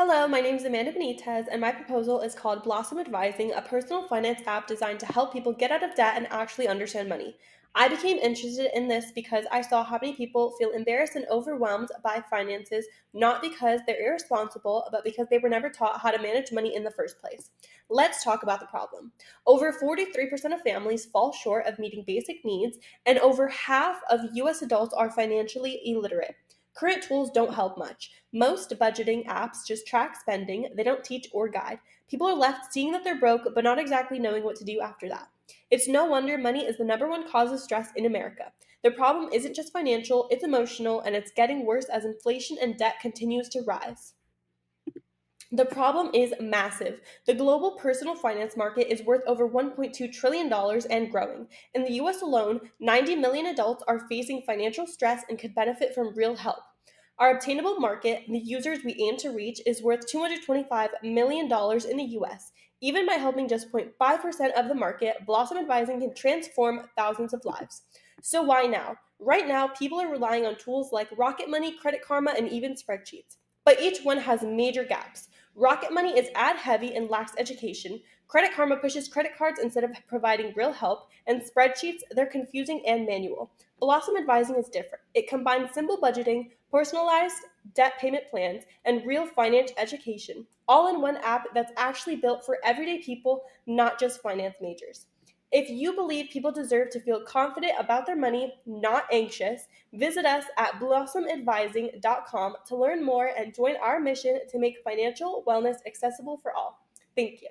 Hello, my name is Amanda Benitez, and my proposal is called Blossom Advising, a personal finance app designed to help people get out of debt and actually understand money. I became interested in this because I saw how many people feel embarrassed and overwhelmed by finances, not because they're irresponsible, but because they were never taught how to manage money in the first place. Let's talk about the problem. Over 43% of families fall short of meeting basic needs, and over half of US adults are financially illiterate. Current tools don't help much. Most budgeting apps just track spending, they don't teach or guide. People are left seeing that they're broke, but not exactly knowing what to do after that. It's no wonder money is the number one cause of stress in America. The problem isn't just financial, it's emotional, and it's getting worse as inflation and debt continues to rise. The problem is massive. The global personal finance market is worth over $1.2 trillion dollars and growing. In the US alone, 90 million adults are facing financial stress and could benefit from real help. Our obtainable market, the users we aim to reach, is worth $225 million dollars in the US. Even by helping just 0.5% of the market, Blossom Advising can transform thousands of lives. So why now? Right now, people are relying on tools like Rocket Money, Credit Karma, and even spreadsheets. But each one has major gaps. Rocket Money is ad heavy and lacks education. Credit Karma pushes credit cards instead of providing real help, and spreadsheets, they're confusing and manual. Blossom Advising is different. It combines simple budgeting, personalized debt payment plans, and real finance education, all in one app that's actually built for everyday people, not just finance majors. If you believe people deserve to feel confident about their money, not anxious, visit us at blossomadvising.com to learn more and join our mission to make financial wellness accessible for all. Thank you.